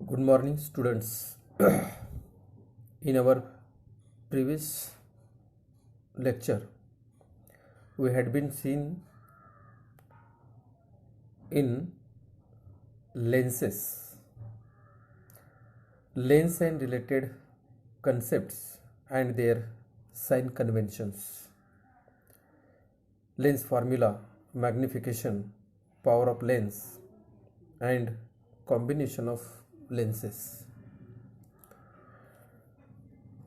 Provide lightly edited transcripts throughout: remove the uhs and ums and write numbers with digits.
Good morning, students. In our previous lecture, we had been seen in lenses, lens and related concepts and their sign conventions, lens formula, magnification, power of lens, and combination of lenses.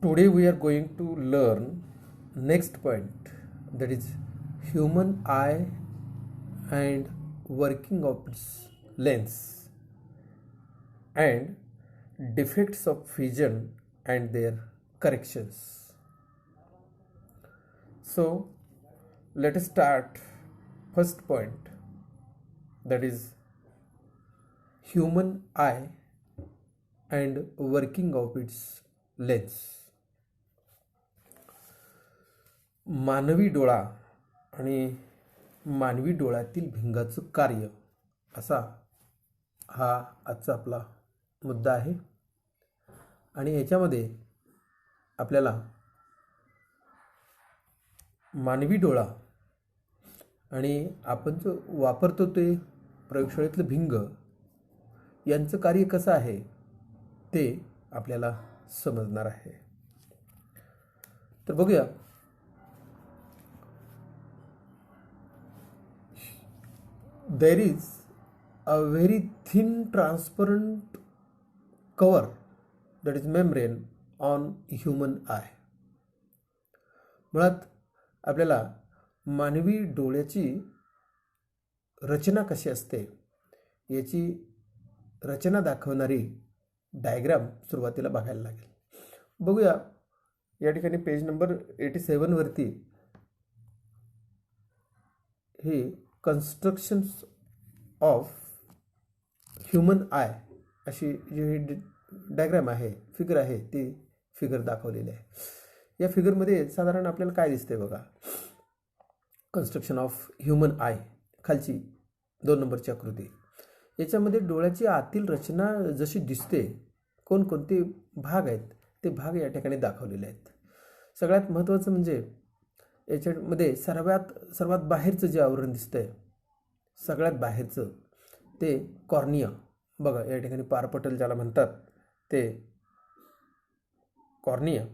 Today we are going to learn next point, that is human eye and working of its lens and defects of vision and their corrections. So let us start first point, that is human eye and working of its lens. मानवी डोळा आणि मानवी डोळ्यातील भिंगाचं कार्य असा हा आजचा आपला मुद्दा आहे. आणि याच्यामध्ये आपल्याला मानवी डोळा आणि आपण जो वापरतो ते प्रयोगशाळेतलं भिंग यांचं कार्य कसं आहे ते आपल्याला समजणार आहे. तर बघूया. There is a very thin transparent cover, that is membrane, on human eye. मुळात आपल्याला मानवी डोळ्याची रचना कशी असते याची रचना दाखवणारी डायग्राम सुरुवातीला बघायला लागेल. बघूया. या ठिकाणी पेज नंबर 87 वरती हे कन्स्ट्रक्शन्स ऑफ ह्युमन आय अशी जी डायग्राम आहे, फिगर आहे, ती फिगर दाखवलेली आहे. या फिगरमध्ये साधारण आपल्याला काय दिसते बघा. कन्स्ट्रक्शन ऑफ ह्युमन आय, खालची 2 नंबरची आकृती. याच्यामध्ये डोळ्याची आतील रचना जशी दिसते, कोणकोणते भाग आहेत ते भाग या ठिकाणी दाखवलेले आहेत. सगळ्यात महत्त्वाचं म्हणजे याच्यामध्ये सर्वात बाहेरचं जे आवरण दिसतंय, सगळ्यात बाहेरचं ते कॉर्निया. बघा या ठिकाणी पारपटल ज्याला म्हणतात ते कॉर्निया,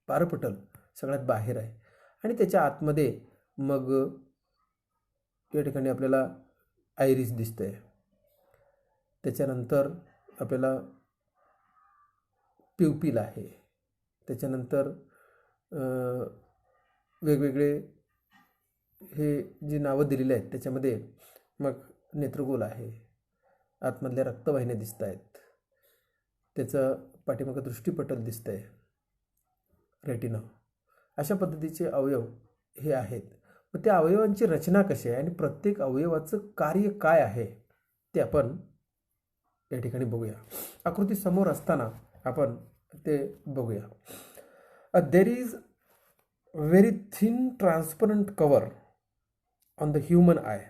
पारपटल सगळ्यात बाहेर आहे. आणि त्याच्या आतमध्ये मग या ठिकाणी आपल्याला आयरिस दिसतंय. त्याच्यानंतर आपल्याला प्युपिल आहे. त्याच्यानंतर वेगवेगळे हे जी नावं दिलेली आहेत त्याच्यामध्ये मग नेत्रगोल आहे. आतमधल्या रक्तवाहिन्या दिसत आहेत. त्याचं पाठीमागं दृष्टीपटल दिसतंय, रेटिना. अशा पद्धतीचे अवयव हे आहेत. मग त्या अवयवांची रचना कशी आहे आणि प्रत्येक अवयवाचं कार्य काय आहे ते आपण या ठिकाणी बघूया. आकृती समोर असताना आपण ते बघूया. There is very thin transparent cover on the human eye.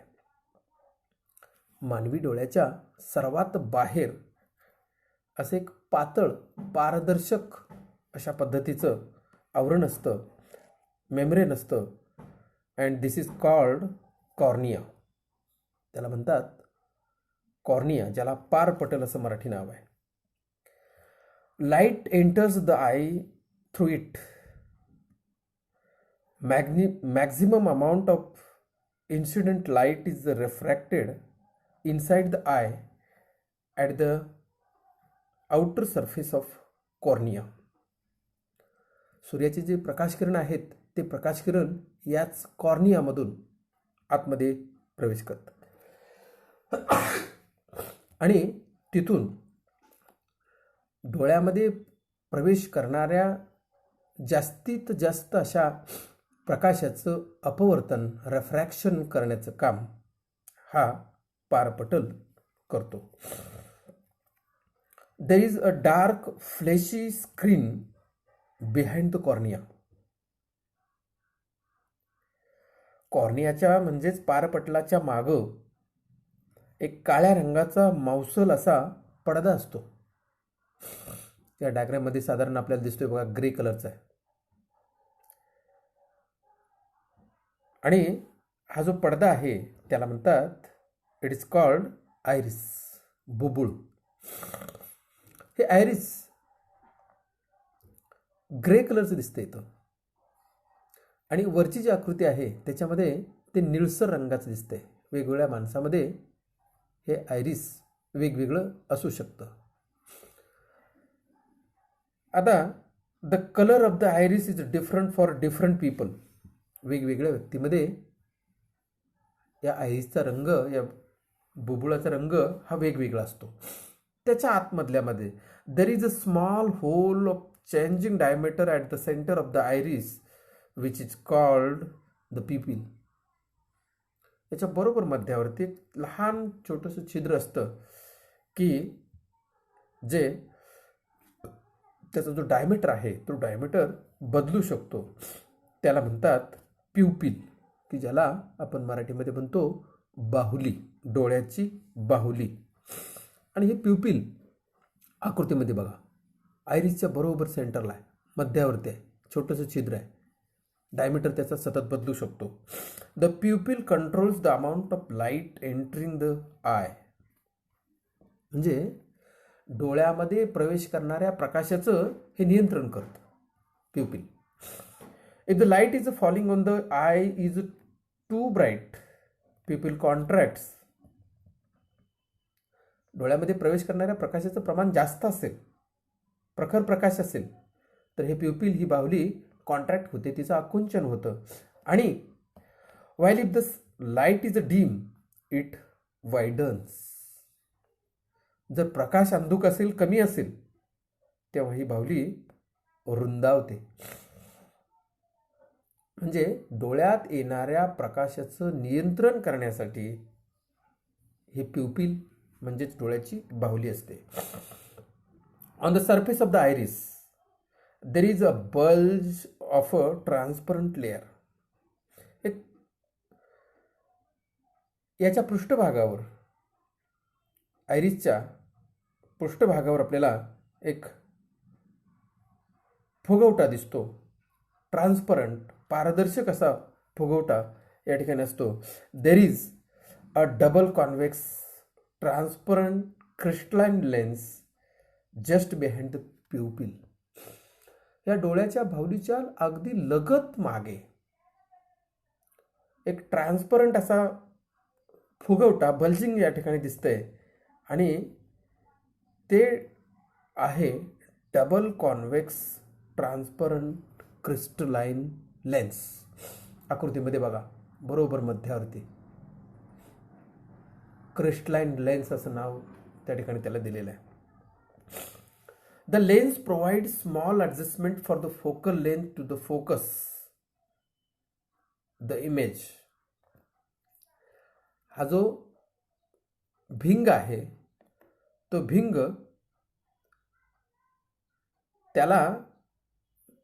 मानवी डोळ्याच्या सर्वात बाहेर असे एक पातळ पारदर्शक अशा पद्धतीचं आवरण असतं, मेम्ब्रेन असतं. And this is called cornea. त्याला म्हणतात कॉर्निया, ज्याला पारपटल असं मराठी नाव आहे. Light enters the I through it. Maximum amount of incident light is refracted inside the eye at the outer surface of cornea. सूर्याचे जे प्रकाशकिरण आहेत ते प्रकाशकिरण याच कॉर्नियामधून आतमध्ये प्रवेश करतात आणि तिथून डोळ्यामध्ये प्रवेश करणाऱ्या जास्तीत जास्त अशा प्रकाशाचं अपवर्तन, रेफ्रॅक्शन करण्याचं काम हा पारपटल करतो. There is a dark fleshy screen behind the cornea. कॉर्नियाच्या म्हणजेच पारपटलाच्या मागं एक काळ्या रंगाचा मांसल असा पडदा असतो. या डायग्राममध्ये साधारण आपल्याला दिसतोय बघा, ग्रे कलरचा आहे. आणि हा जो पडदा आहे त्याला म्हणतात, इट इज कॉल्ड आयरिस, बुबुळ. हे आयरिस ग्रे कलरचं दिसतं इथं, आणि वरची जी आकृती आहे त्याच्यामध्ये ते निळसर रंगाचं दिसतंय. वेगवेगळ्या माणसामध्ये हे आयरिस वेगवेगळं असू शकतं. आता the colour of the iris is different for different people. वेगवेगळ्या व्यक्तीमध्ये या आयरिसचा रंग, या बुबुळाचा रंग हा वेगवेगळा असतो. त्याच्या आतमधल्यामध्ये there is a small hole of changing diameter at the centre of the iris which is called the pupil. याच्या बरोबर मध्यावरती एक लहान छोटंसं छिद्र असतं की जे त्याचा जो डायमीटर आहे तो डायमीटर बदलू शकतो. त्याला म्हणतात प्युपिल, की ज्याला आपण मराठीमध्ये म्हणतो बाहुली, डोळ्याची बाहुली. आणि हे प्युपिल आकृतीमध्ये बघा, आयरिसच्या बरोबर सेंटरला आहे, मध्यावरती आहे, छोटंसं छिद्र आहे. डायमीटर त्याचा सतत बदलू शकतो. The pupil controls the amount of light entering the eye. म्हणजे डोळ्यामध्ये प्रवेश करणाऱ्या प्रकाशाचं हे नियंत्रण करतं pupil. If the light is falling on the eye is too bright, pupil contracts. डोळ्यामध्ये प्रवेश करणाऱ्या प्रकाशाचं प्रमाण जास्त असेल, प्रखर प्रकाश असेल, तर हे प्युपिल, ही बाहुली कॉन्ट्रॅक्ट होते, तिचं आकुंचन होतं. आणि while if the light is dim it widens. जर प्रकाश अंधुक असेल, कमी असेल, तेव्हा ही बाहुली रुंदावते. म्हणजे डोळ्यात येणाऱ्या प्रकाशाचं नियंत्रण करण्यासाठी हे प्युपिल म्हणजेच डोळ्याची बाहुली असते. On the surface of the iris there is a bulge of a transparent layer. याच्या पृष्ठभागावर, आयरिसच्या पृष्ठभागावर आपल्याला एक फुगवटा दिसतो. ट्रान्सपरंट, पारदर्शक असा फुगवटा या ठिकाणी असतो. देर is a double convex transparent crystalline lens just behind the pupil. या डोळ्याच्या बाहुलीच्या अगदी लगत मागे एक ट्रान्सपरंट असा फुगवटा, बल्जिंग या ठिकाणी दिसतंय, आणि ते आहे double convex transparent crystalline lens. आकृतीमध्ये बघा, बरोबर मध्यावरती क्रिस्टलाइन लेन्स असं नाव त्या ठिकाणी त्याला दिलेलं आहे. The lens provide small adjustment for the focal length to the focus the image. हा जो भिंग आहे तो भिंग, त्याला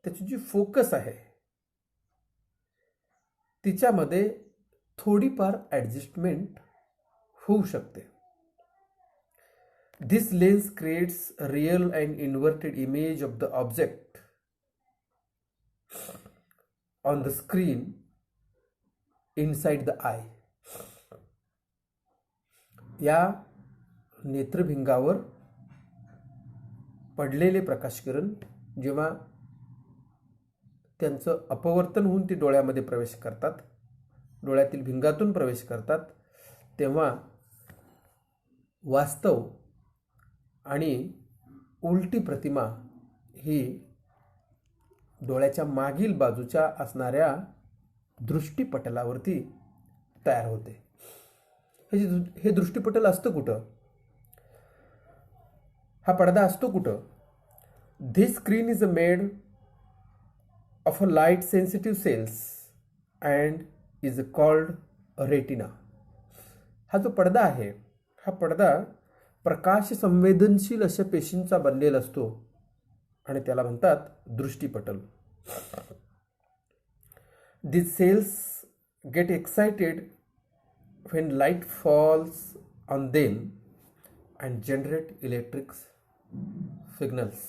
त्याची जी फोकस आहे तिच्यामध्ये थोडीफार ॲडजस्टमेंट होऊ शकते. This lens creates real and inverted image of the object on the screen inside the eye. या नेत्रभिंगावर पडलेले प्रकाशकिरण जेव्हा त्यांचं अपवर्तन होऊन ते डोळ्यामध्ये प्रवेश करतात, डोळ्यातील भिंगातून प्रवेश करतात, तेव्हा वास्तव आणि उलटी प्रतिमा ही डोळ्याच्या मागील बाजूच्या असणाऱ्या दृष्टीपटलावरती तयार होते. हे दृष्टीपटल असतं कुठं? हा पडदा असतो कुठं? This screen is made of a light sensitive cells and is called retina. हा जो पडदा आहे, हा पडदा प्रकाश संवेदनशील अशा पेशींचा बनलेला असतो आणि त्याला म्हणतात दृष्टीपटल. These cells get excited when light falls on them and generate electric signals.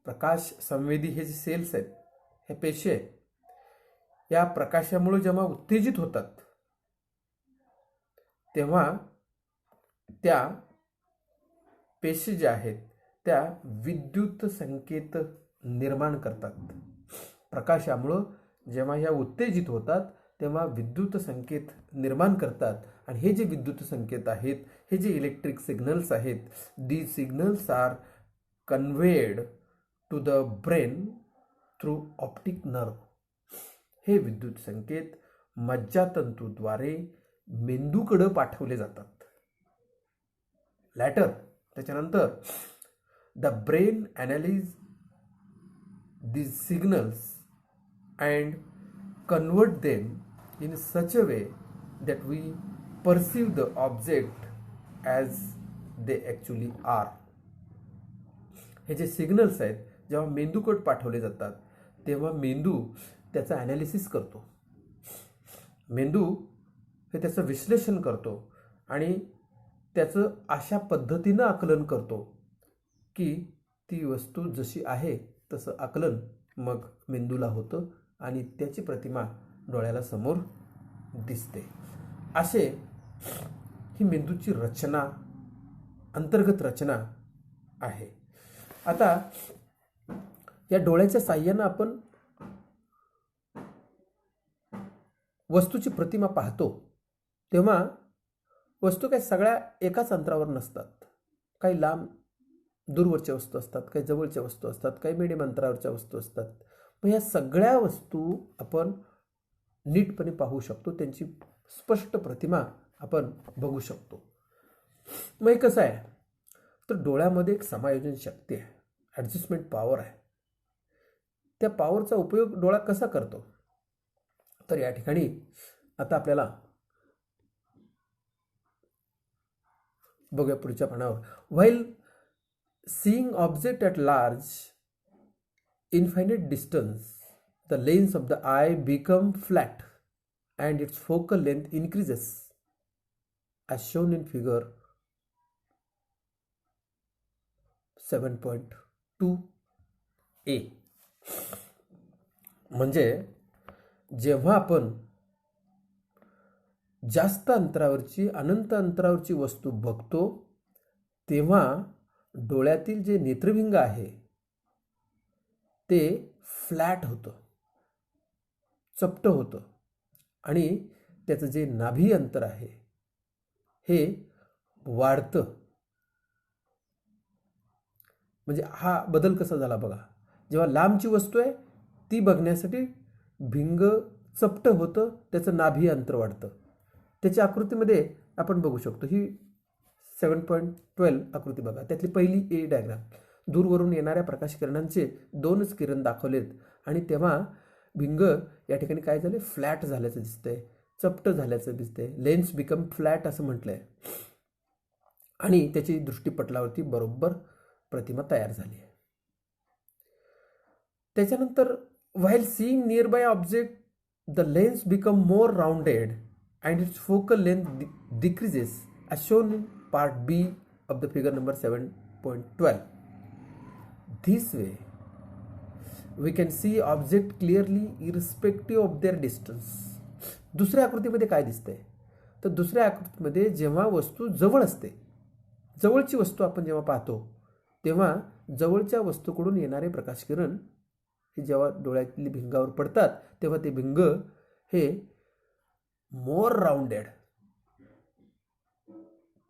प्रकाश संवेदी हे जे सेल्स आहेत, हे पेशी आहेत, या प्रकाशामुळे जेव्हा उत्तेजित होतात तेव्हा त्या पेशी ज्या आहेत त्या विद्युत संकेत निर्माण करतात. प्रकाशामुळं जेव्हा ह्या उत्तेजित होतात तेव्हा विद्युत संकेत निर्माण करतात. आणि हे जे विद्युत संकेत आहेत, हे जे इलेक्ट्रिक सिग्नल्स आहेत, the signals are conveyed to the brain through optic nerve. हे विद्युत संकेत मज्जातंतूद्वारे मेंदूकडे पाठवले जातात. लॅटर त्याच्यानंतर the brain analyse these signals and convert them in such a way that we perceive the object as they actually are. हे जे सिग्नल्स आहेत जेव्हा मेंदूकडे पाठवले जातात तेव्हा मेंदू त्याचं ॲनालिसिस करतो. मेंदू हे त्याचं विश्लेषण करतो आणि त्याचं अशा पद्धतीनं आकलन करतो की ती वस्तू जशी आहे तसं आकलन मग मेंदूला होतं आणि त्याची प्रतिमा डोळ्याला समोर दिसते. असे ही मेंदूची रचना, अंतर्गत रचना आहे. आता या डोळ्याच्या साहाय्यानं आपण वस्तूची प्रतिमा पाहतो तेव्हा वस्तू काही सगळ्या एकाच अंतरावर नसतात. काही लांब दूरवरच्या वस्तू असतात, काही जवळच्या वस्तू असतात, काही मिडियम अंतरावरच्या वस्तू असतात. मग ह्या सगळ्या वस्तू आपण नीटपणे पाहू शकतो, त्यांची स्पष्ट प्रतिमा आपण बघू शकतो. मग हे कसं आहे तर डोळ्यामध्ये एक समायोजन शक्ती आहे, ॲडजस्टमेंट पॉवर आहे. त्या पॉवरचा उपयोग डोळा कसा करतो तर या ठिकाणी आता आपल्याला बघूया पुढच्या पानावर. While seeing object at large infinite distance, the lens of the eye become flat and its focal length increases as shown in figure 7.2a. म्हणजे जेव्हा आपण जास्त अंतरावरची, अनंत अंतरावरची वस्तू बघतो तेव्हा डोळ्यातील जे नेत्रभिंग आहे ते फ्लॅट होतं, चपटं होतं आणि त्याचं जे नाभी अंतर आहे हे वाढतं. म्हणजे हा बदल कसा झाला बघा. जेव्हा लांबची वस्तू आहे ती बघण्यासाठी भिंग चपटं होतं, त्याचं नाभी अंतर वाढतं. त्याच्या आकृतीमध्ये आपण बघू शकतो. ही 7.12 आकृती बघा. त्यातली पहिली ए डायग्राम. दूरवरून येणाऱ्या प्रकाश किरणांचे दोनच किरण दाखवलेत आणि तेव्हा भिंग या ठिकाणी काय झाले, फ्लॅट झाल्याचं दिसतंय, चपट झाल्याचं दिसतंय. लेन्स बिकम फ्लॅट असं म्हटलंय आणि त्याची दृष्टीपटलावरती बरोबर प्रतिमा तयार झाली आहे. त्याच्यानंतर while seeing near by object the lens become more rounded and it's focal length decreases as shown in part B of the figure number 7.12. This way we can see object clearly irrespective of their distance. दुसऱ्या आकृतीमध्ये काय दिसतंय तर दुसऱ्या आकृतीमध्ये जेव्हा वस्तू जवळ असते, जवळची वस्तू आपण जेव्हा पाहतो तेव्हा जवळच्या वस्तूकडून येणारे प्रकाश किरण हे जेव्हा डोळ्यातली भिंगावर पडतात तेव्हा ते भिंग हे मोर राउंडेड,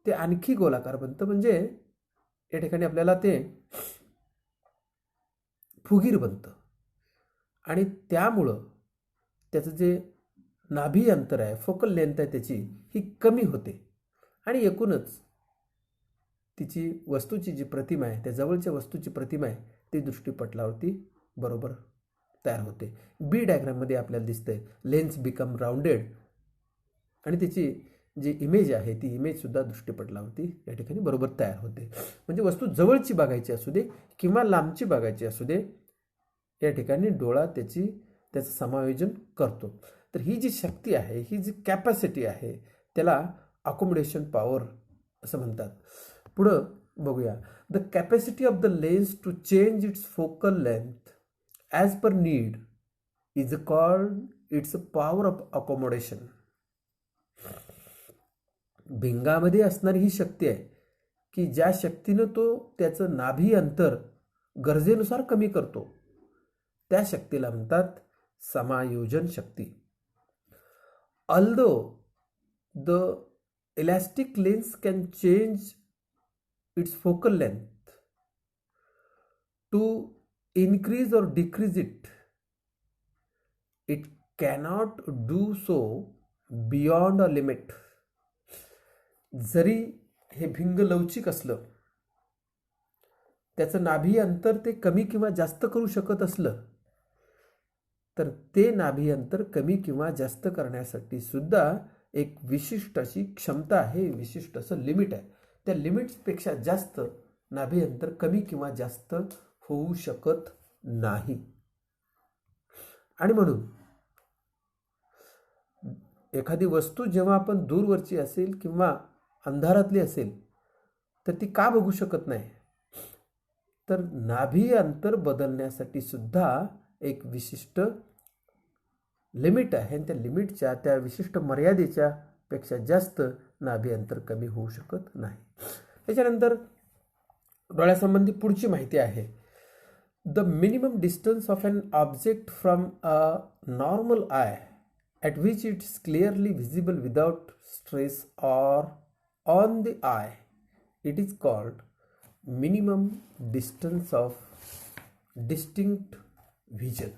ते आणखी गोलाकार बनतं. म्हणजे या ठिकाणी आपल्याला ते फुगीर बनतं आणि त्यामुळं त्याचं जे नाभी अंतर आहे, फोकल लेंथ आहे त्याची, ही कमी होते आणि एकूणच तिची वस्तूची जी प्रतिमा आहे, त्या जवळच्या वस्तूची प्रतिमा आहे, ती दृष्टीपटलावरती बरोबर तयार होते. बी डायग्राममध्ये आपल्याला दिसतंय लेन्स बिकम राउंडेड आणि त्याची जी इमेज आहे ती इमेज सुद्धा दृष्टीपटलावरती या ठिकाणी बरोबर तयार होते. म्हणजे वस्तू जवळची बघायची असू दे किंवा लांबची बघायची असू दे, या ठिकाणी डोळा त्याचं समायोजन करतो. तर ही जी शक्ती आहे, ही जी कॅपॅसिटी आहे, त्याला अकोमोडेशन पॉवर असं म्हणतात. पुढं बघूया. The capacity of the lens to change its focal length as per need is called its power of accommodation. भिंगामध्ये असणारी ही शक्ती आहे की ज्या शक्तीनं तो त्याचं नाभी अंतर गरजेनुसार कमी करतो, त्या शक्तीला म्हणतात समायोजन शक्ती. Although the elastic lens can change its focal length to increase or decrease it, it cannot do so beyond a limit. जरी हे भिंग लवचिक असलं, त्याचं नाभी अंतर ते कमी किंवा जास्त करू शकत असलं, तर ते नाभी अंतर कमी किंवा जास्त करण्यासाठी सुद्धा एक विशिष्ट अशी क्षमता आहे, विशिष्ट असं लिमिट आहे. त्या लिमिट्सपेक्षा जास्त नाभी अंतर कमी किंवा जास्त होऊ शकत नाही. आणि म्हणून एखादी वस्तू जेव्हा आपण दूरवरची असेल किंवा अंधारातली असेल तर ती का बघू शकत नाही, तर नाभी अंतर बदलण्यासाठी सुद्धा एक विशिष्ट लिमिट आहे आणि त्या लिमिटच्या, त्या विशिष्ट मर्यादेच्या पेक्षा जास्त नाभी अंतर कमी होऊ शकत नाही. त्याच्यानंतर डोळ्यासंबंधी पुढची माहिती आहे. The minimum distance of an object from a normal I at which it is clearly visible without stress or on the I, it is called minimum distance of distinct vision.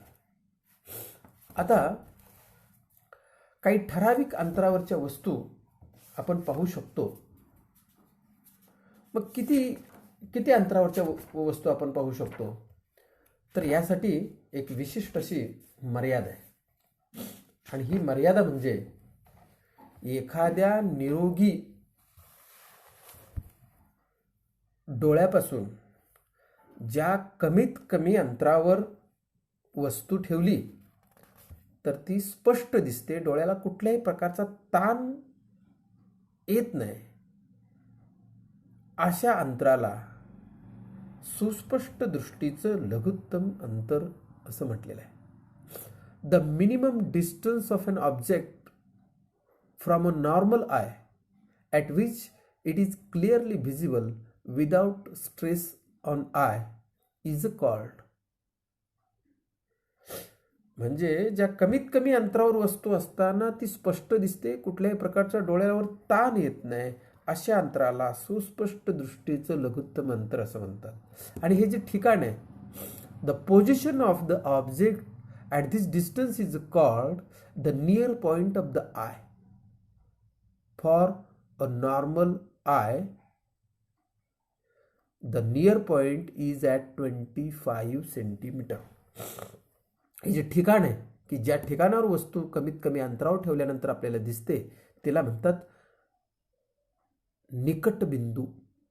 आता काही ठराविक अंतरावरच्या वस्तू आपण पाहू शकतो. मग किती अंतरावरच्या वस्तू आपण पाहू शकतो, तर यासाठी एक विशिष्ट अशी मर्यादा आहे. आणि ही मर्यादा म्हणजे एखाद्या निरोगी डोळ्यापासून ज्या कमीत कमी अंतरावर वस्तू ठेवली तर ती स्पष्ट दिसते, डोळ्याला कुठल्याही प्रकारचा ताण येत नाही, अशा अंतराला सुस्पष्ट दृष्टीचं लघुत्तम अंतर असं म्हटलेलं आहे. The minimum distance of an object from a normal I at which it is clearly visible without stress on I is called. म्हणजे ज्या कमीत कमी अंतरावर वस्तू असताना ती स्पष्ट दिसते, कुठल्याही प्रकारच्या डोळ्यावर ताण येत नाही, अशा अंतराला सुस्पष्ट दृष्टीचं लघुत्तम अंतर असं म्हणतात. आणि हे जे ठिकाण आहे, the position of the object at this distance is called the near point of the I. For a normal I the near point is at 25 centimetre. हे जे ठिकाण आहे की ज्या ठिकाणावर वस्तू कमीत कमी अंतरावर ठेवल्यानंतर आपल्याला दिसते, त्याला म्हणतात निकट बिंदू,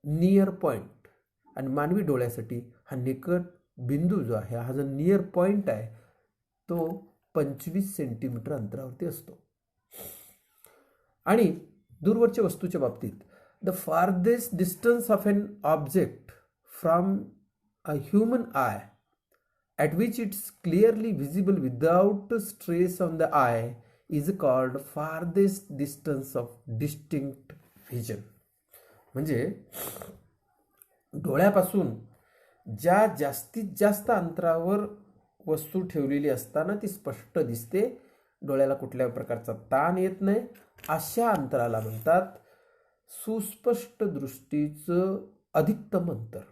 नियर पॉइंट. आणि मानवी डोळ्यासाठी हा निकट बिंदू जो आहे, हा जो नियर पॉइंट आहे, तो 25 सेंटीमीटर अंतरावरती असतो. आणि दूरवरच्या वस्तूच्या बाबतीत the farthest distance of an object from a human I at which it's clearly visible without stress on the eye is called farthest distance of distinct vision. म्हणजे डोळ्यापासून ज्या जास्तीत जास्त अंतरावर वस्तू ठेवलेली असताना ती स्पष्ट दिसते, डोळ्याला कुठल्या प्रकारचा ताण येत नाही, अशा अंतराला म्हणतात सुस्पष्ट दृष्टीचं अधिकतम अंतर.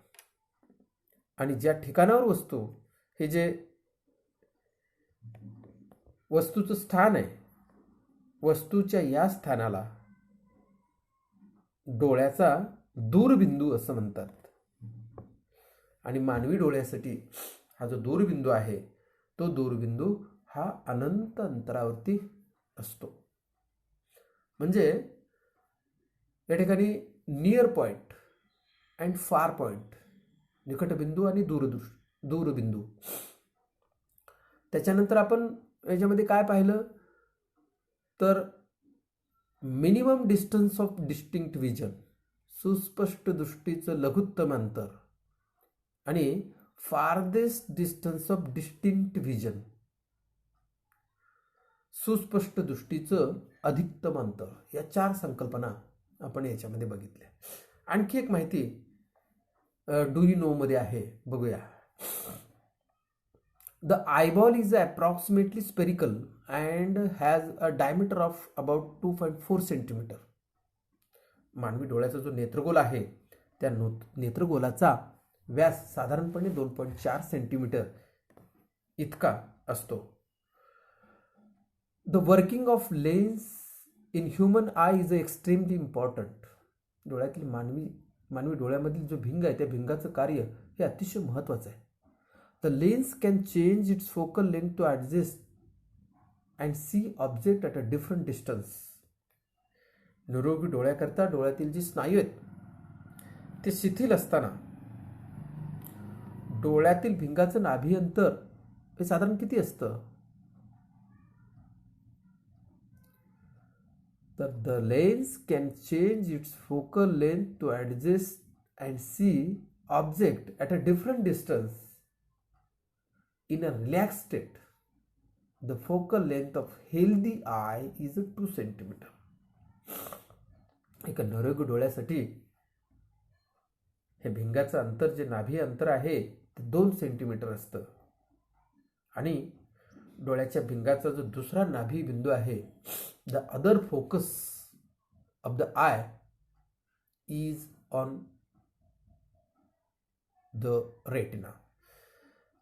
आणि ज्या ठिकाणावर वस्तू, हे जे वस्तूचं स्थान आहे, वस्तूच्या या स्थानाला डोळ्याचा दूरबिंदू असं म्हणतात. आणि मानवी डोळ्यासाठी हा जो दूरबिंदू आहे, तो दूरबिंदू हा अनंत अंतरावरती असतो. म्हणजे या ठिकाणी near point and far point, निकटबिंदू आणि दूरबिंदू. त्याच्यानंतर आपण याच्यामध्ये काय पाहिलं, तर minimum distance of distinct vision, सुस्पष्ट दृष्टीचं लघुत्तम अंतर आणि farthest distance of distinct vision, सुस्पष्ट दृष्टीचं अधिकतम अंतर, या 4 संकल्पना आपण याच्यामध्ये बघितल्या. आणखी एक माहिती डू यू नो मध्ये आहे, बघूया. The eyeball is approximately spherical and has a diameter of about 2.4 centimetre. मानवी डोळ्याचा जो नेत्रगोल आहे त्या नेत्रगोलाचा व्यास साधारणपणे 2.4 सेंटीमीटर इतका असतो. The working of lens in human I is extremely important. डोळ्यातील मानवी डोळ्यामधील जो भिंग आहे त्या भिंगाचं कार्य हे अतिशय महत्त्वाचं आहे. The lens can change its focal length to adjust and see object at a different distance. निरोगी डोळ्याकरता डोळ्यातील जी स्नायू आहेत ते शिथिल असताना डोळ्यातील भिंगाचं नाभी अंतर हे साधारण किती असतं? तर the lens can change its focal length to adjust and see object at a different distance in a relaxed state. The focal length of healthy eye is 2 centimeter. एका निरोगी डोळ्यासाठी हे भिंगाचं अंतर जे नाभी अंतर आहे ते 2 सेंटीमीटर असतं आणि डोळ्याच्या भिंगाचा जो दुसरा नाभी बिंदू आहे, the other focus of the eye is on the retina.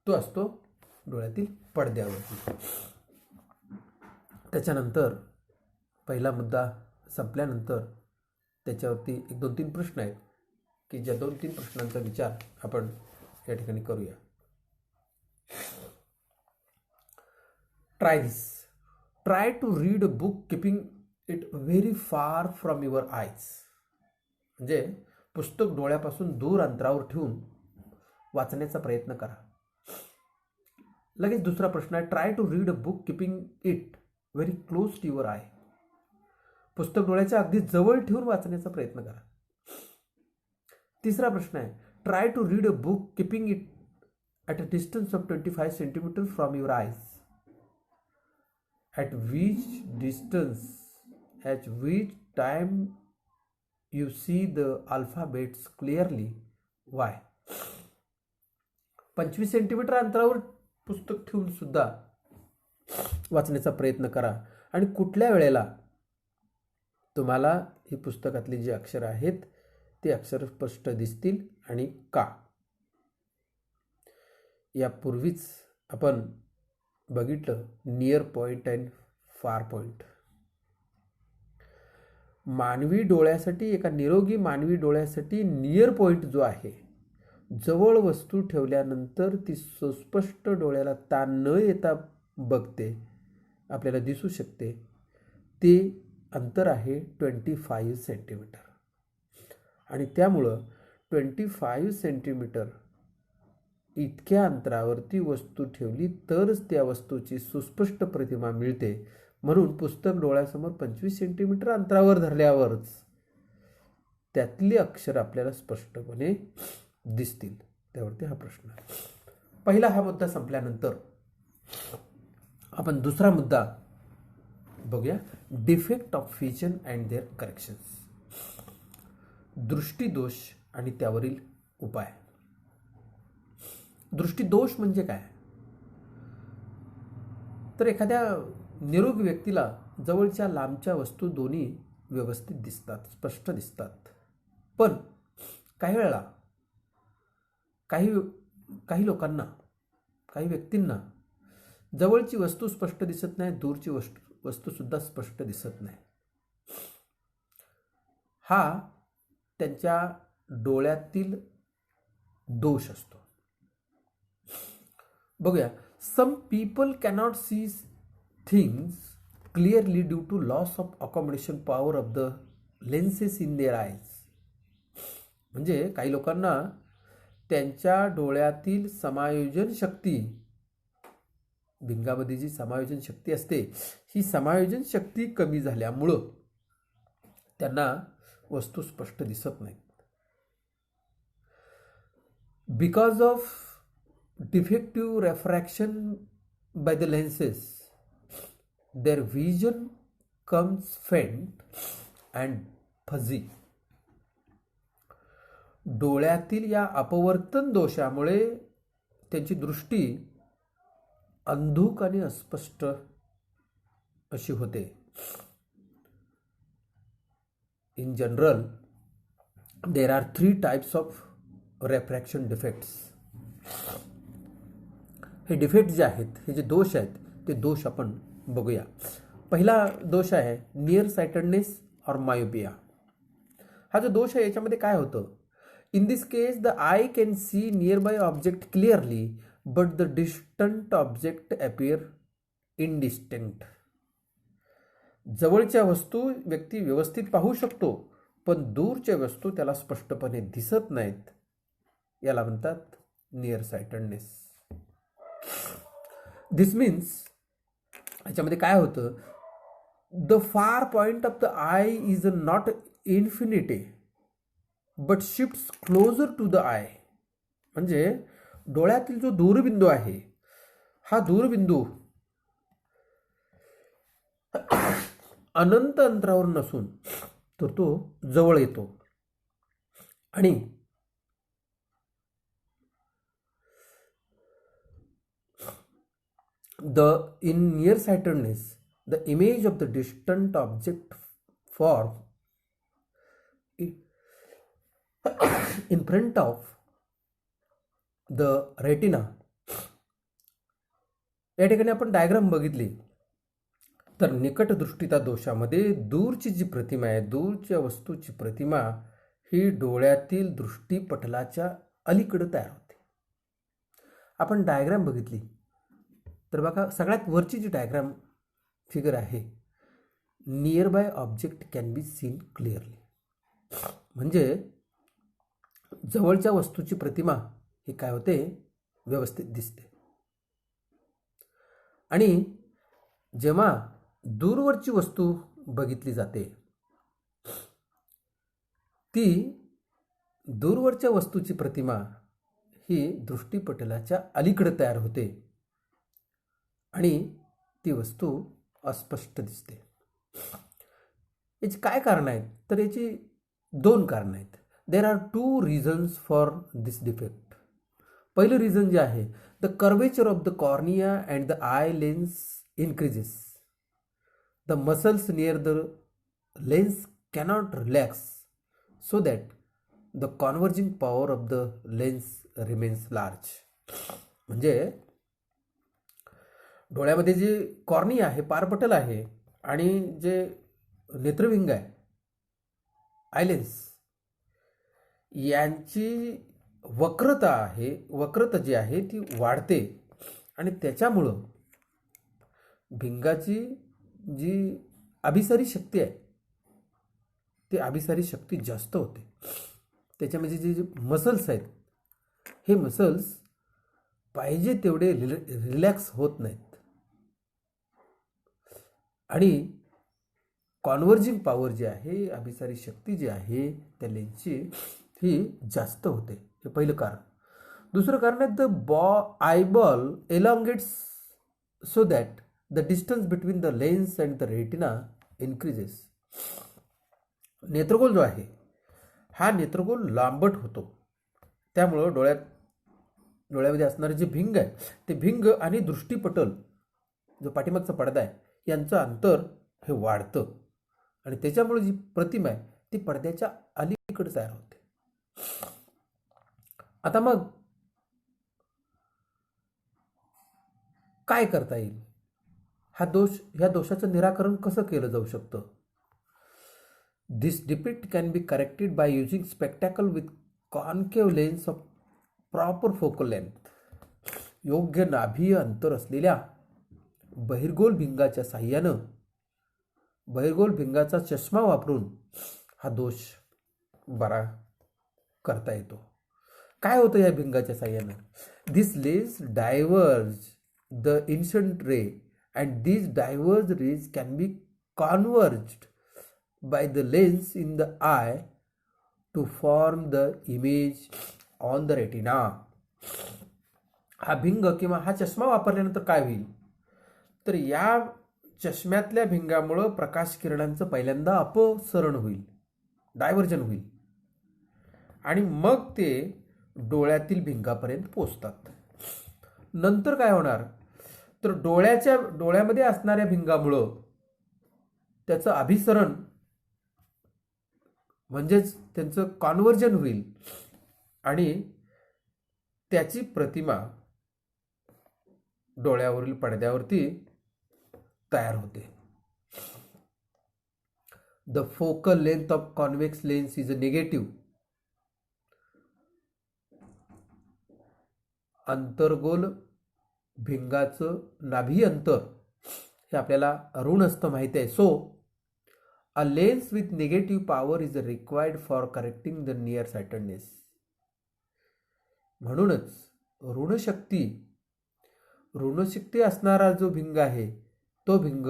तो असतो डोळ्यातील पडद्यावरती. त्याच्यानंतर पहिला मुद्दा संपल्यानंतर त्याच्यावरती 1-2-3 प्रश्न आहेत की ज्या 2-3 प्रश्नांचा विचार आपण या ठिकाणी करूया. Try this. Try to read a book keeping it very far from your eyes. म्हणजे पुस्तक डोळ्यापासून दूर अंतरावर ठेवून वाचण्याचा प्रयत्न करा. लगेच दुसरा प्रश्न आहे, try to read a book keeping it very close to your eye. पुस्तक डोळ्याच्या अगदी जवळ ठेवून वाचण्याचा प्रयत्न करा. तिसरा प्रश्न आहे, try to read a book keeping it at a distance of 25 centimetre from your eyes. At which distance, at which time you see the alphabets clearly. Why. 25 centimetre अंतरावर पुस्तक ठेवून सुद्धा वाचण्याचा प्रयत्न करा आणि कुठल्या वेळेला तुम्हाला ही पुस्तकातली जी अक्षर आहेत ते अक्षर स्पष्ट दिसतील आणि का. यापूर्वीच आपण बघितलं near point and far point. मानवी डोळ्यासाठी, एका निरोगी मानवी डोळ्यासाठी नियर पॉइंट जो आहे, जवळ वस्तू ठेवल्यानंतर ती सुस्पष्ट डोळ्याला ताण न येता बघते, आपल्याला दिसू शकते, ते अंतर आहे 25 सेंटीमीटर. आणि त्यामुळं 25 सेंटीमीटर इतक्या अंतरावरती वस्तू ठेवली तरच त्या वस्तूची सुस्पष्ट प्रतिमा मिळते. म्हणून पुस्तक डोळ्यासमोर 25 सेंटीमीटर अंतरावर धरल्यावरच त्यातली अक्षर आपल्याला स्पष्टपणे दिसतील. त्यावरती हा प्रश्न आहे. पहिला हा मुद्दा संपल्यानंतर आपण दुसरा मुद्दा बघूया, defect of vision and their corrections. दृष्टीदोष आणि त्यावरील उपाय. दृष्टीदोष म्हणजे काय? तर एखाद्या निरोगी व्यक्तीला जवळच्या लांबच्या वस्तू दोन्ही व्यवस्थित दिसतात, स्पष्ट दिसतात. पण काही वेळेला काही लोकांना, काही व्यक्तींना जवळची वस्तू स्पष्ट दिसत नाही, दूरची वस्तू सुद्धा स्पष्ट दिसत नाही. हा त्यांच्या डोळ्यातील दोष असतो. बघूया. Some people cannot see things clearly due to loss of accommodation power of the lenses in their eyes. म्हणजे काही लोकांना त्यांच्या डोळ्यातील समायोजन शक्ती, भिंगामध्ये जी समायोजन शक्ती असते, ही समायोजन शक्ती कमी झाल्यामुळं त्यांना वस्तू स्पष्ट दिसत नाही. Because of defective refraction by the lenses, their vision comes faint and fuzzy. डोळ्यातील या अपवर्तन दोषामुळे त्यांची दृष्टी अंधुक आणि अस्पष्ट अशी होते. In general there are 3 types of refraction defects. हे डिफेक्ट जे आहेत, हे जे दोष आहेत, ते दोष आपण बघूया. पहिला दोष आहे नियर साइटेडनेस और मायोपिया. हा जो दोष आहे याच्यामध्ये काय होतं, in this case the I can see near by object clearly but the distant object appear indistinct. जवळच्या वस्तू व्यक्ती व्यवस्थित पाहू शकतो, पण दूरच्या वस्तू त्याला स्पष्टपणे दिसत नाहीत. याला म्हणतात नियर साइटेडनेस. दिस मीन्स याच्यामध्ये काय होतं, the far point of the eye is not infinity but shifts closer to the eye. म्हणजे डोळ्यातील जो दूरबिंदू आहे, हा दूरबिंदू अनंत अंतरावर नसून तर तो जवळ येतो. आणि in nearsightedness the image of the distant object form in front of the retina. या ठिकाणी आपण डायग्राम बघितली तर निकट दृष्टीता दोषामध्ये दूरची जी प्रतिमा आहे, दूरच्या वस्तूची प्रतिमा ही डोळ्यातील दृष्टीपटलाच्या अलीकडे तयार होते. आपण डायग्राम बघितली तर बघा, सगळ्यात वरची जी डायग्राम फिगर आहे, near by object can be scene clearly. म्हणजे जवळच्या वस्तूची प्रतिमा ही काय होते, व्यवस्थित दिसते. आणि जेव्हा दूरवरची वस्तू बघितली जाते, ती दूरवरच्या वस्तूची प्रतिमा ही दृष्टीपटलाच्या अलीकडे तयार होते आणि ती वस्तू अस्पष्ट दिसते. याची काय कारण आहेत, तर याची 2 कारण आहेत. There are 2 reasons for this defect. पहिलं रिझन जे आहे, the curvature of the cornea and the eye lens increases. The muscles near the lens cannot relax so that the converging power of the lens remains large. म्हणजे डोळ्यामध्ये जे cornea आहे, पारपटल आहे, आणि जे नेत्रविंग आहे, आयलेन्स, यांची वक्रता जी आहे ती वाढते आणि त्याच्यामुळं भिंगाची जी अभिसारी शक्ती आहे, ती अभिसारी शक्ती जास्त होते. त्याच्यामध्ये जे मसल्स आहेत, हे मसल्स पाहिजे तेवढे रिलॅक्स होत नाहीत आणि कॉन्व्हर्जिंग पॉवर जी आहे, अभिसारी शक्ती जी आहे त्या लेन्सची, ही जास्त होते. हे पहिलं कारण. दुसरं कारण आहे, the eyeball elongates so that the distance between the lens and the retina increases. नेत्रगोल जो आहे, हा नेत्रगोल लांबट होतो. त्यामुळं डोळ्यामध्ये असणारे जे भिंग आहे, ते भिंग आणि दृष्टीपटल जो पाठीमागचा पडदा आहे, यांचं अंतर हे वाढतं आणि त्याच्यामुळे जी प्रतिमा आहे ती पडद्याच्या अलीकडे तयार होते. आता मग काय करता येईल, ह्या दोषाचं निराकरण कसं केलं जाऊ शकतं? This defect can be corrected by using spectacle with concave lens of proper focal length. योग्य नाभीय अंतर असलेल्या बहिर्गोल भिंगाच्या साह्यानं, बहिर्गोल भिंगाचा चष्मा वापरून हा दोष बरा करता येतो. काय होतं या भिंगाच्या साह्यानं? This lens diverge the incident ray and these diverged rays can be converged by the lens in the eye to form the image on the retina. हा भिंग किंवा हा चष्मा वापरल्यानंतर काय होईल, तर या चष्म्यातल्या भिंगामुळं प्रकाश किरणांचं पहिल्यांदा अपसरण होईल, डायव्हर्जन होईल, आणि मग ते डोळ्यातील भिंगापर्यंत पोचतात. नंतर काय होणार, तर डोळ्यामध्ये असणाऱ्या भिंगामुळं त्याचं अभिसरण म्हणजेच त्यांचं कॉन्व्हर्जन होईल आणि त्याची प्रतिमा डोळ्यावरील पडद्यावरती तयार होते. The focal length of convex lens is a negative. अंतर्गोल भिंगाचं नाभी अंतर हे आपल्याला ऋण असतं माहिती आहे. So a lens with negative power is required for correcting the near sightedness. म्हणूनच ऋणशक्ती असणारा जो भिंग आहे तो भिंग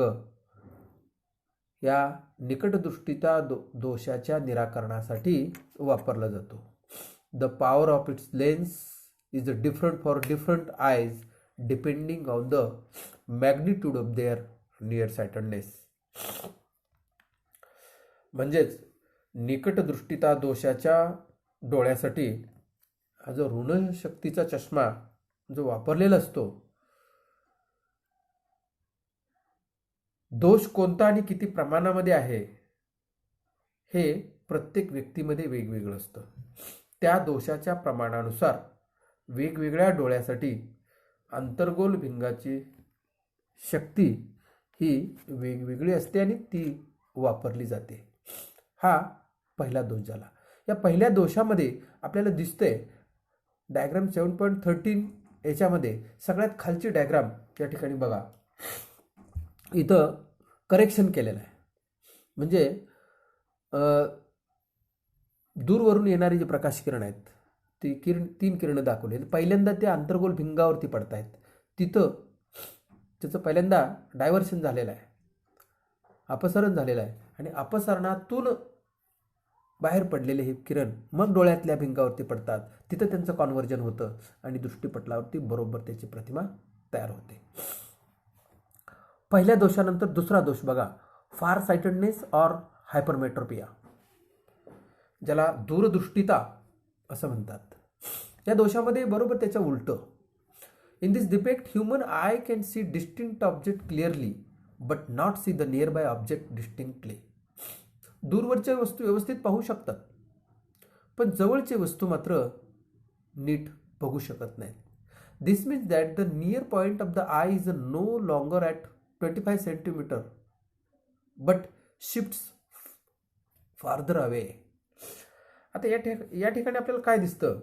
या निकटदृष्टीच्या दोषाच्या निराकरणासाठी वापरला जातो. The power of its lens is different for different eyes depending on the magnitude of their nearsightedness. म्हणजेच निकटदृष्टीता दोषाच्या डोळ्यासाठी हा जो ऋण शक्तीचा चष्मा जो वापरलेला असतो, दोष कोणता आणि किती प्रमाणामध्ये आहे हे प्रत्येक व्यक्तीमध्ये वेगवेगळं असतं. त्या दोषाच्या प्रमाणानुसार वेगवेगळ्या डोळ्यासाठी अंतर्गोल भिंगाची शक्ती ही वेगवेगळी असते आणि ती वापरली जाते. हा पहिला दोष झाला. या पहिल्या दोषामध्ये आपल्याला दिसतंय डायग्राम 7.13 याच्यामध्ये सगळ्यात खालची डायग्राम या ठिकाणी बघा, इथं करेक्शन केलेलं आहे. म्हणजे दूरवरून येणारी जी प्रकाश किरण आहेत ती 3 किरणं दाखवली. पहिल्यांदा ते अंतर्गोल भिंगावरती पडतायत, तिथं त्याचं पहिल्यांदा डायव्हर्शन झालेलं आहे, अपसरण झालेलं आहे, आणि अपसरणातून बाहेर पडलेले हे किरण मग डोळ्यातल्या भिंगावरती पडतात, तिथं त्यांचं कॉन्व्हर्जन होतं आणि दृष्टीपटलावरती बरोबर त्याची प्रतिमा तयार होते. पहिल्या दोषानंतर दुसरा दोष बघा, फार साइटेडनेस ऑर हायपरमेट्रोपिया, ज्याला दूरदृष्टीता असं म्हणतात. या दोषामध्ये बरोबर त्याच्या उलट. In this defect human I can see distinct object clearly but not see the near by object distinctly. दूरवरच्या वस्तू व्यवस्थित पाहू शकतात पण जवळची वस्तू मात्र नीट बघू शकत नाहीत. This means that the near point of the eye is no longer at 25 centimetre but shifts farther away. आता या ठिकाणी आपल्याला काय दिसतं,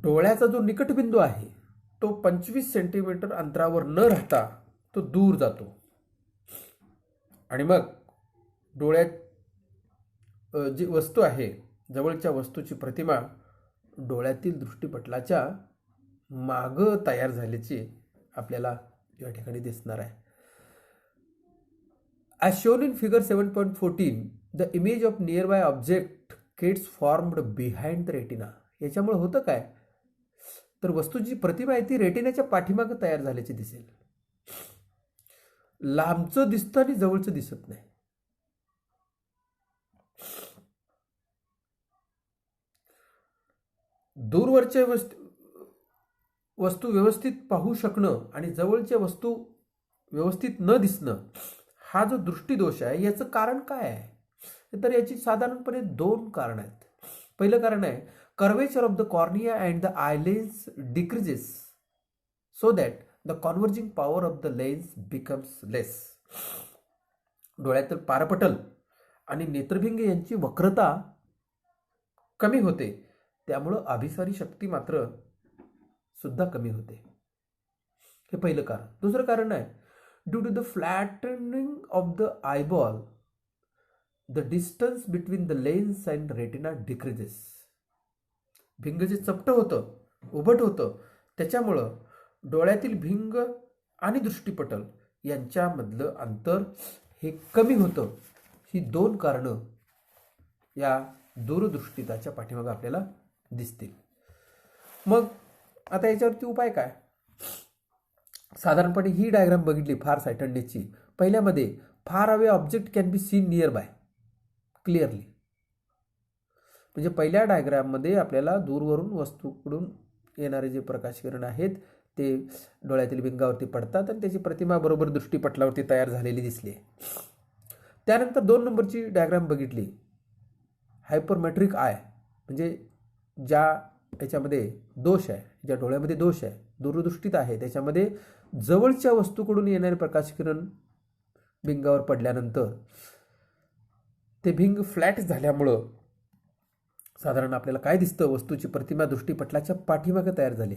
डोळ्याचा जो निकटबिंदू आहे तो 25 सेंटीमीटर अंतरावर न राहता तो दूर जातो आणि मग डोळ्यात जी वस्तू आहे जवळच्या वस्तूची प्रतिमा डोळ्यातील दृष्टीपटलाच्या माग तयार झाल्याची आपल्याला या ठिकाणी दिसणार आहे. As shown in figure 7.14, the image of nearby object gets formed behind the retina. याच्यामुळे होतं काय, तर वस्तूची प्रतिमा आहे ती रेटिनाच्या पाठीमागे तयार झाल्याची दिसेल. लांबचं दिसतं आणि जवळचं दिसत नाही. दूरवरच्या वस्तू व्यवस्थित पाहू शकणं आणि जवळच्या वस्तू व्यवस्थित न दिसणं हा जो दृष्टीदोष आहे याचं कारण काय आहे, तर याची साधारणपणे 2 कारण आहेत. पहिलं कारण आहे curvature of the cornea and the eye lens decreases so that the converging power of the lens becomes less. डोळ्यातील पारपटल आणि नेत्रभिंग यांची वक्रता कमी होते, त्यामुळं अभिसारी शक्ती मात्र सुद्धा कमी होते. हे पहिलं कारण. दुसरं कारण आहे due to the flattening of the eyeball the distance between the lens and retina decreases. भिंग जे चपटं होतं, उभट होतं, त्याच्यामुळं डोळ्यातील भिंग आणि दृष्टीपटल यांच्यामधलं अंतर हे कमी होतं. ही 2 कारणं या दूरदृष्टिताच्या पाठीमागे आपल्याला दिसतील. मग आता याच्यावरती उपाय काय? साधारणपणे ही डायग्राम बघितली फार सायटेडनेसची. पहिल्यामध्ये far away object can be seen near by clearly. म्हणजे पहिल्या डायग्राममध्ये आपल्याला दूरवरून वस्तूकडून येणारे जे प्रकाशकिरण आहेत ते डोळ्यातील भिंगावरती पडतात आणि त्याची प्रतिमा बरोबर दृष्टीपटलावरती तयार झालेली दिसली. त्यानंतर 2 नंबरची डायग्राम बघितली, हायपरमेट्रिक आय, म्हणजे ज्या याच्यामध्ये दोष आहे, ज्या डोळ्यामध्ये दोष आहे, दूरदृष्टीत आहे, त्याच्यामध्ये जवळच्या वस्तूकडून येणारे प्रकाशकिरण भिंगावर पडल्यानंतर ते भिंग फ्लॅट झाल्यामुळं साधारण आपल्याला काय दिसतं, वस्तूची प्रतिमा दृष्टीपटलाच्या पाठीमागे तयार झाली.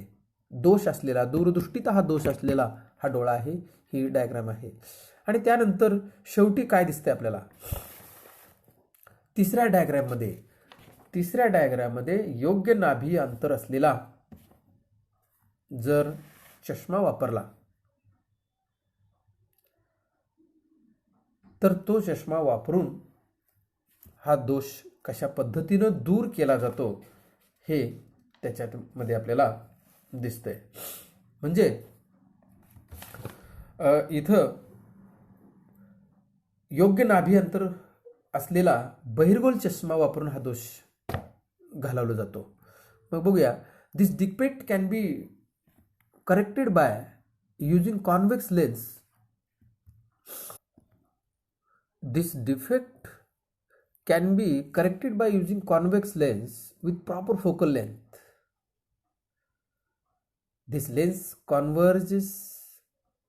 दोष असलेला, दूरदृष्टीत हा दोष असलेला हा डोळा आहे, ही डायग्राम आहे. आणि त्यानंतर शेवटी काय दिसतंय आपल्याला तिसऱ्या डायग्राममध्ये योग्य नाभी अंतर असलेला जर चष्मा वापरला तर तो चष्मा वापरून हा दोष कशा पद्धतीनं दूर केला जातो हे त्याच्यामध्ये आपल्याला दिसतंय. म्हणजे इथं योग्य नाभी अंतर असलेला बहिर्गोल चष्मा वापरून हा दोष घालवला जातो. मग बघूया, this defect can be corrected by using convex lens. This defect can be corrected by using convex lens with proper focal length. This lens converges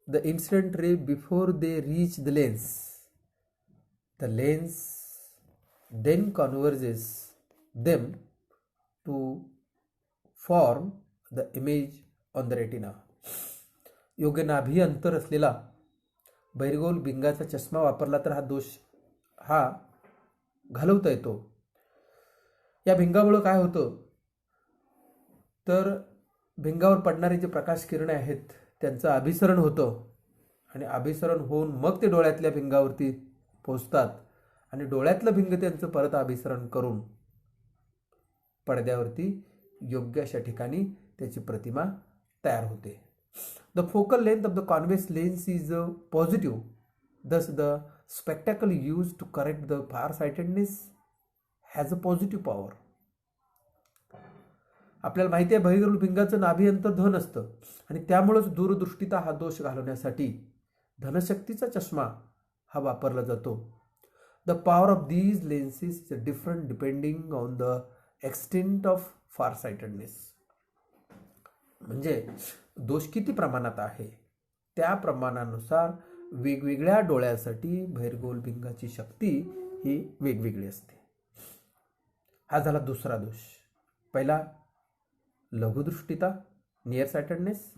the incident ray before they reach the lens. The lens then converges them to form the image on the retina. योग्य नाभी अंतर असलेला बहिर्गोल भिंगाचा चष्मा वापरला तर हा दोष हा घालवता येतो. या भिंगामुळे काय होतं तर भिंगावर पडणारे जे प्रकाश किरणे आहेत त्यांचं अभिसरण होतं आणि अभिसरण होऊन मग ते डोळ्यातल्या भिंगावरती पोहोचतात आणि डोळ्यातलं भिंग त्यांचं परत अभिसरण करून पडद्यावरती योग्य अशा ठिकाणी त्याची प्रतिमा तयार होते. The focal length of the convex lens is positive. Thus, the spectacle used to correct the farsightedness has a positive power. आपल्याला माहिती आहे बहिर्गोल भिंगाचं नाभी अंतर धन असतं आणि त्यामुळेच दूरदृष्टीता हा दोष घालवण्यासाठी धनशक्तीचा चष्मा हा वापरला जातो. The power of these lenses is different depending on the extent of farsightedness. म्हणजे दोष किती प्रमाणात आहे त्या प्रमाणानुसार वेगवेगळ्या डोळ्यासाठी बहिर्गोल भिंगाची शक्ती ही वेगवेगळी असते. हा झाला दुसरा दोष. पहिला लघुदृष्टिता, नियर सायटेडनेस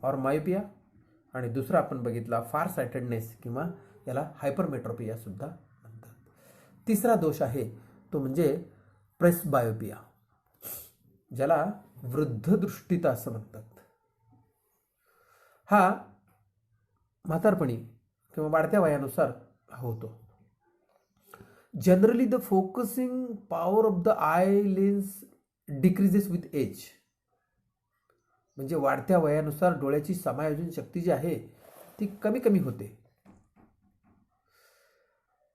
और मायोपिया, आणि दुसरा आपण बघितला फार सायटेडनेस किंवा याला हायपरमेट्रोपिया सुद्धा म्हणतात. तिसरा दोष आहे तो म्हणजे प्रेसबायोपिया, ज्याला वृद्ध दृष्टिता असं म्हणतात. हा म्हातारपणी किंवा वाढत्या वयानुसार होतो. Generally the focusing power of the eye lens decreases with age. म्हणजे वाढत्या वयानुसार डोळ्याची समायोजन शक्ती जी आहे ती कमी कमी होते.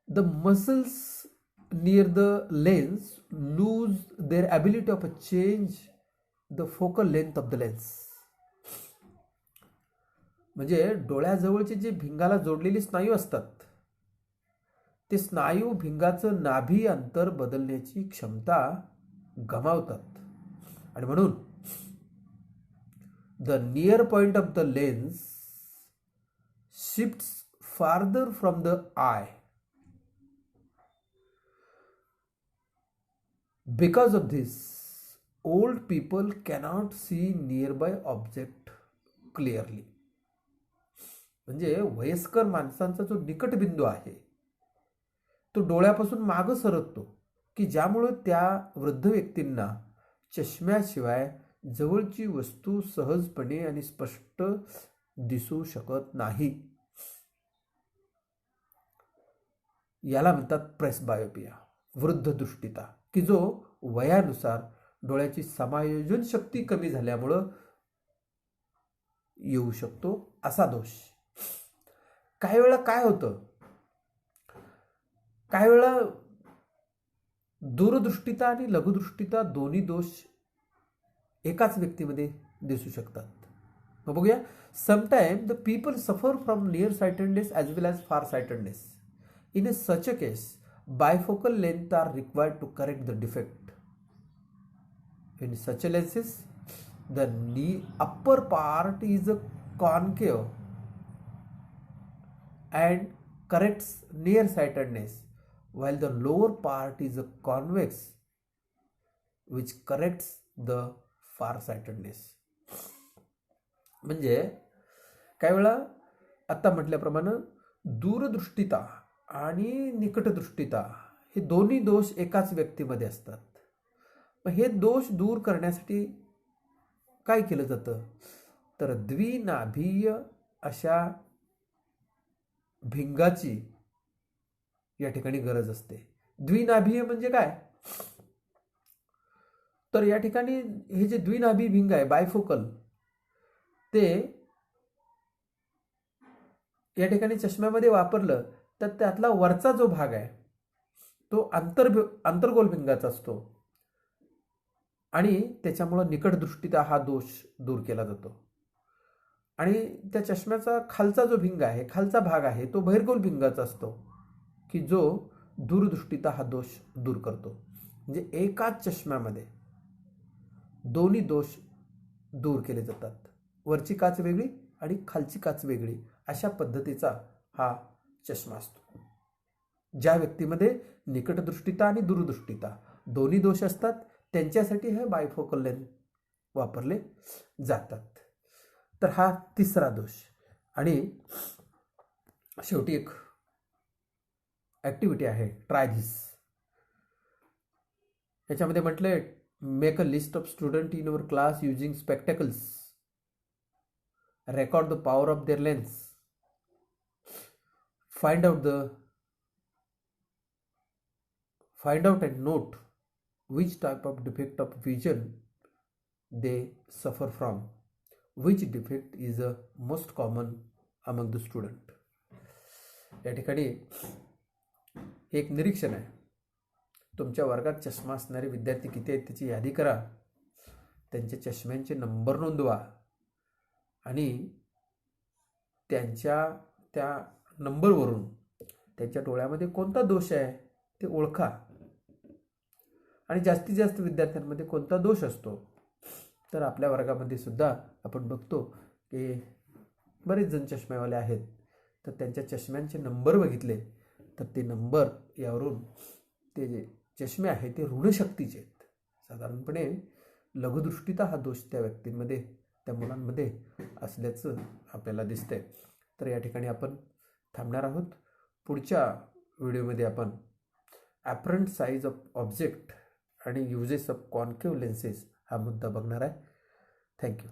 The muscles near the lens lose their ability of a change the focal length of the lens. म्हणजे डोळ्याजवळचे जे भिंगाला जोडलेले स्नायू असतात ते स्नायू भिंगाचं नाभी अंतर बदलण्याची क्षमता गमावतात आणि म्हणून the near point of the lens shifts farther from the I. Because of this old people cannot see nearby object clearly. म्हणजे वयस्कर माणसांचा जो निकट बिंदू आहे तो डोळ्यापासून मागे सरकतो की ज्यामुळे त्या वृद्ध व्यक्तींना चष्म्याशिवाय जवळची वस्तू सहजपणे आणि स्पष्ट दिसू शकत नाही. याला म्हणतात प्रेसबायोपिया, वृद्ध दृष्टिता, की जो वयानुसार डोळ्याची समायोजन शक्ती कमी झाल्यामुळं येऊ शकतो असा दोष. काही वेळा काय होतं, काही वेळा दूरदृष्टिता आणि लघुदृष्टिता दोन्ही दोष एकाच व्यक्तीमध्ये दिसू शकतात. मग बघूया. Sometime the people suffer from near sightedness as well as far sightedness. In such a case, bifocal length are required to correct the defect. In such a lenses, the upper part is a concave and corrects nearsightedness, while the lower part is a convex, which corrects the farsightedness. म्हणजे काही वेळा आता म्हटल्याप्रमाणे दूरदृष्टिता आणि निकटदृष्टिता हे दोन्ही दोष एकाच व्यक्तीमध्ये असतात. मग हे दोष दूर करण्यासाठी काय केलं जातं, तर द्विनाभीय अशा भिंगाची या ठिकाणी गरज असते. द्विनाभीय म्हणजे काय, तर या ठिकाणी हे जे द्विनाभी भिंग आहे बायफोकल, ते या ठिकाणी चष्म्यामध्ये वापरलं तर त्यातला वरचा जो भाग आहे तो अंतर्गोल भिंगाचा असतो आणि त्याच्यामुळं निकटदृष्टिता हा दोष दूर केला जातो. आणि त्या चष्म्याचा खालचा जो भिंग आहे, खालचा भाग आहे, तो बहिर्गोल भिंगाचा असतो की जो दूरदृष्टिता हा दोष दूर करतो. म्हणजे एकाच चष्म्यामध्ये दोन्ही दोष दूर केले जातात. वरची काच वेगळी आणि खालची काच वेगळी अशा पद्धतीचा हा चष्मा असतो. ज्या व्यक्तीमध्ये निकटदृष्टिता आणि दूरदृष्टिता दोन्ही दोष असतात त्यांच्यासाठी हे बायफोकल लेन्स वापरले जातात. तर हा तिसरा दोष. आणि शेवटी एक ॲक्टिव्हिटी आहे, ट्राय धिस. याच्यामध्ये म्हटलंय, make a list of student in your class using spectacles, record the power of their lens, find out and note which type of defect of vision they suffer from, which defect is the most common among the student. या ठिकाणी एक निरीक्षण आहे, तुमच्या वर्गात चष्मा असणारे विद्यार्थी किती आहेत त्याची यादी करा, त्यांच्या चष्म्यांचे नंबर नोंदवा आणि त्यांच्या त्या नंबरवरून त्यांच्या डोळ्यामध्ये कोणता दोष आहे ते ओळखा. आणि जास्तीत जास्त विद्यार्थ्यांमध्ये कोणता दोष असतो, तर आपल्या वर्गामध्ये सुद्धा आपण बघतो की बरेच जण चष्मेवाले आहेत, तर त्यांच्या चष्म्यांचे नंबर बघितले तर ते नंबर यावरून ते जे चष्मे आहेत ते ऋणशक्तीचे आहेत. साधारणपणे लघुदृष्टिता हा दोष त्या व्यक्तींमध्ये, त्या मुलांमध्ये असल्याचं आपल्याला दिसतंय. तर या ठिकाणी आपण थांबणार आहोत. पुढच्या व्हिडिओमध्ये आपण ॲपरंट साईज ऑफ ऑब्जेक्ट आणि युजेस ऑफ कॉन्केव्ह लेन्सेस हा मुद्दा बघणार आहे. थँक्यू.